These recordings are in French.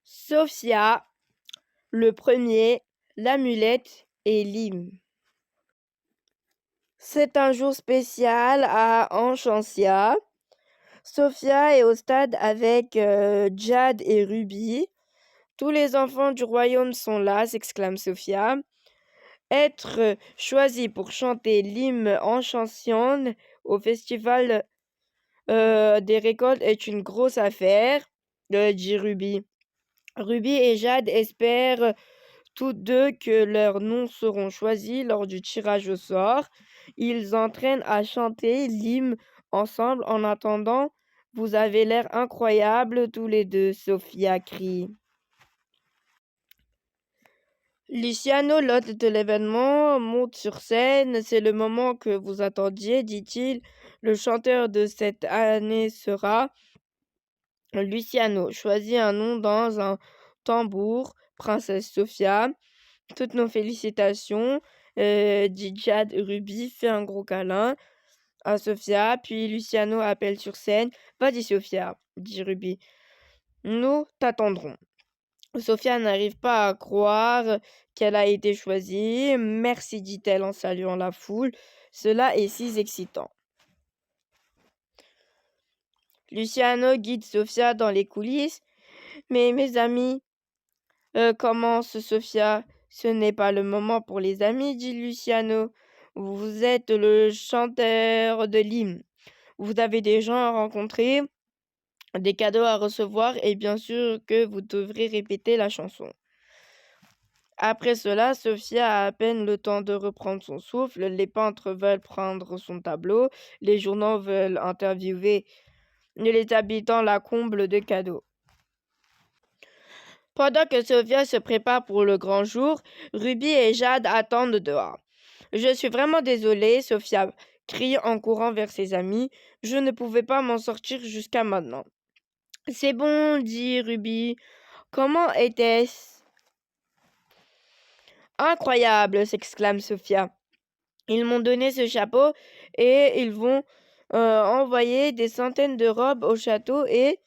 Sophia, le premier, l'amulette et Lim. C'est un jour spécial à Enchantia. Sophia est au stade avec Jade et Ruby. Tous les enfants du royaume sont là, s'exclame Sophia. Être choisi pour chanter l'hymne Enchantion au festival des récoltes est une grosse affaire, dit Ruby. Ruby et Jade espèrent toutes deux que leurs noms seront choisis lors du tirage au sort. Ils entraînent à chanter l'hymne ensemble. En attendant, vous avez l'air incroyables tous les deux, Sophia crie. Luciano, l'hôte de l'événement, monte sur scène. C'est le moment que vous attendiez, dit-il. Le chanteur de cette année sera Luciano. Choisis un nom dans un tambour, Princesse Sophia. Toutes nos félicitations, dit Jade. Ruby fait un gros câlin à Sophia, puis Luciano appelle sur scène. Vas-y Sophia, dit Ruby. Nous t'attendrons. Sophia n'arrive pas à croire qu'elle a été choisie. Merci, dit-elle en saluant la foule. Cela est si excitant. Luciano guide Sophia dans les coulisses. Mais mes amis, commence Sophia. Ce n'est pas le moment pour les amis, dit Luciano. Vous êtes le chanteur de l'hymne. Vous avez des gens à rencontrer, des cadeaux à recevoir et bien sûr que vous devrez répéter la chanson. Après cela, Sophia a à peine le temps de reprendre son souffle. Les peintres veulent prendre son tableau. Les journaux veulent interviewer les habitants, la comble de cadeaux. Pendant que Sophia se prépare pour le grand jour, Ruby et Jade attendent dehors. Je suis vraiment désolée, Sophia crie en courant vers ses amis. Je ne pouvais pas m'en sortir jusqu'à maintenant. C'est bon, dit Ruby. Comment était-ce? Incroyable, s'exclame Sophia. Ils m'ont donné ce chapeau et ils vont envoyer des centaines de robes au château et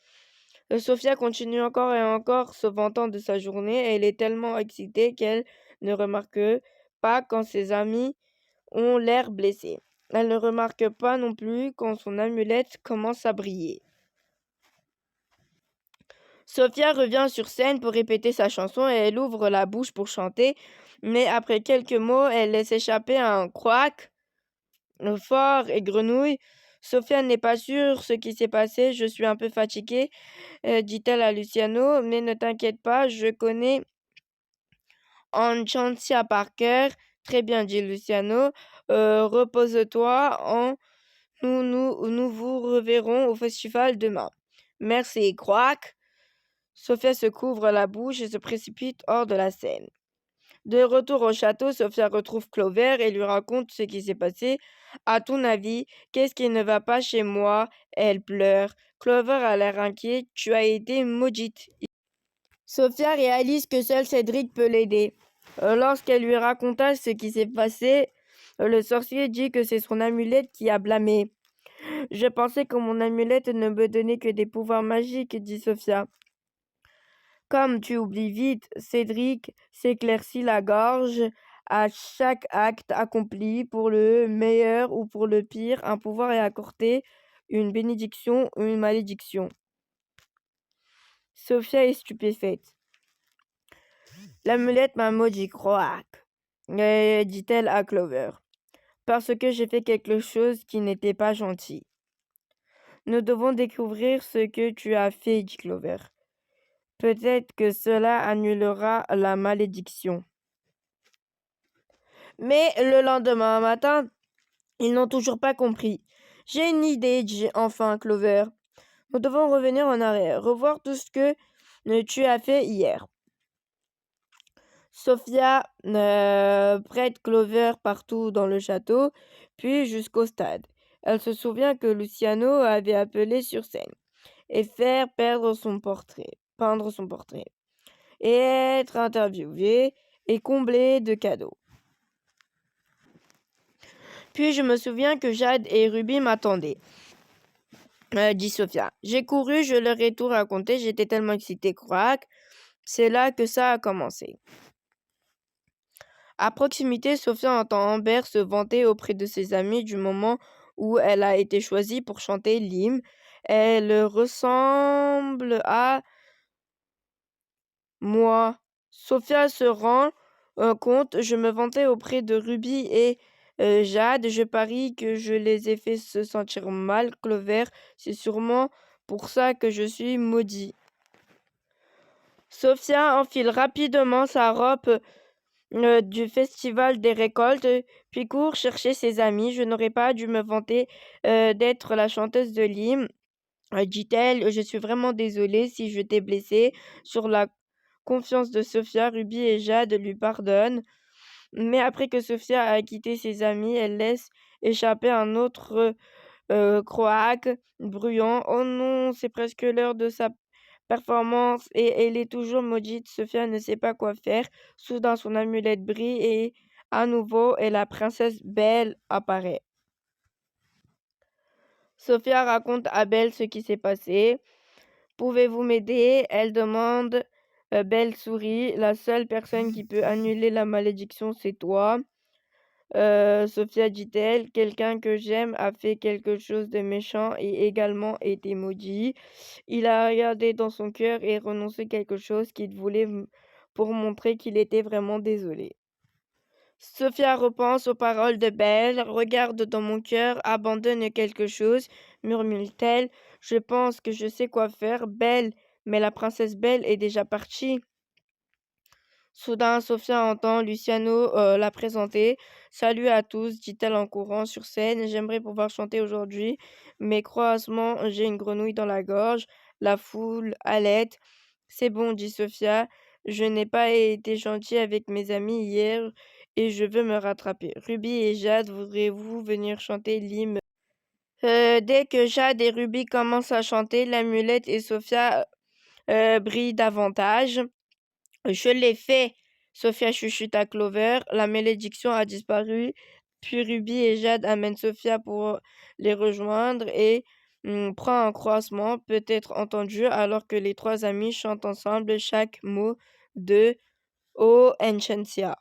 Sophia continue encore et encore se vantant de sa journée. Elle est tellement excitée qu'elle ne remarque pas quand ses amis ont l'air blessés. Elle ne remarque pas non plus quand son amulette commence à briller. Sophia revient sur scène pour répéter sa chanson et elle ouvre la bouche pour chanter, mais après quelques mots, elle laisse échapper un couac fort et grenouille. Sophia n'est pas sûre ce qui s'est passé. Je suis un peu fatiguée, dit-elle à Luciano, mais ne t'inquiète pas, je connais Enchantia par cœur. Très bien, dit Luciano. Repose-toi, nous vous reverrons au festival demain. Merci, Croac. Sophia se couvre la bouche et se précipite hors de la scène. De retour au château, Sophia retrouve Clover et lui raconte ce qui s'est passé. À ton avis, qu'est-ce qui ne va pas chez moi? Elle pleure. Clover a l'air inquiet. Tu as été maudite. Sophia réalise que seul Cédric peut l'aider. Lorsqu'elle lui raconta ce qui s'est passé, le sorcier dit que c'est son amulette qui a blâmé. Je pensais que mon amulette ne me donnait que des pouvoirs magiques, dit Sophia. Comme tu oublies vite, Cédric s'éclaircit la gorge à chaque acte accompli. Pour le meilleur ou pour le pire, un pouvoir est accordé, une bénédiction ou une malédiction. Sophia est stupéfaite. L'amulette m'a maudit, Croac, dit-elle à Clover, parce que j'ai fait quelque chose qui n'était pas gentil. Nous devons découvrir ce que tu as fait, dit Clover. Peut-être que cela annulera la malédiction. Mais le lendemain matin, ils n'ont toujours pas compris. J'ai une idée, dit enfin Clover. Nous devons revenir en arrière, revoir tout ce que tu as fait hier. Sophia prête Clover partout dans le château, puis jusqu'au stade. Elle se souvient que Luciano avait appelé sur scène et faire peindre son portrait, et être interviewé et comblé de cadeaux. Puis je me souviens que Jade et Ruby m'attendaient, dit Sophia. J'ai couru, je leur ai tout raconté, j'étais tellement excitée, croac. C'est là que ça a commencé. À proximité, Sophia entend Amber se vanter auprès de ses amis du moment où elle a été choisie pour chanter l'hymne. Elle ressemble à moi. Sophia se rend compte, je me vantais auprès de Ruby et Jade. Je parie que je les ai fait se sentir mal, Clover. C'est sûrement pour ça que je suis maudit. Sophia enfile rapidement sa robe du festival des récoltes, puis court chercher ses amis. Je n'aurais pas dû me vanter d'être la chanteuse de l'hymne, dit-elle. Je suis vraiment désolée si je t'ai blessée. Sur la confiance de Sophia, Ruby et Jade lui pardonnent. Mais après que Sophia a quitté ses amis, elle laisse échapper un autre croaque, bruyant. Oh non, c'est presque l'heure de sa performance et elle est toujours maudite. Sophia ne sait pas quoi faire. Soudain, son amulette brille et la princesse Belle apparaît. Sophia raconte à Belle ce qui s'est passé. Pouvez-vous m'aider? Elle demande. Belle sourit. La seule personne qui peut annuler la malédiction, c'est toi. Sophia dit-elle, quelqu'un que j'aime a fait quelque chose de méchant et également été maudit. Il a regardé dans son cœur et renoncé quelque chose qu'il voulait pour montrer qu'il était vraiment désolé. Sophia repense aux paroles de Belle, regarde dans mon cœur, abandonne quelque chose, murmure-t-elle. Je pense que je sais quoi faire, Belle, mais la princesse Belle est déjà partie. Soudain, Sophia entend Luciano la présenter. Salut à tous, dit-elle en courant sur scène. J'aimerais pouvoir chanter aujourd'hui, mais croisement, j'ai une grenouille dans la gorge. La foule halète. C'est bon, dit Sophia. Je n'ai pas été gentille avec mes amis hier et je veux me rattraper. Ruby et Jade, voudrez-vous venir chanter l'hymne? Dès que Jade et Ruby commencent à chanter, l'amulette et Sophia brillent davantage. Je l'ai fait. Sophia chuchote à Clover. La malédiction a disparu. Puis Ruby et Jade amènent Sophia pour les rejoindre et prend un croissant, peut-être entendu, alors que les trois amis chantent ensemble chaque mot de O Enchantia.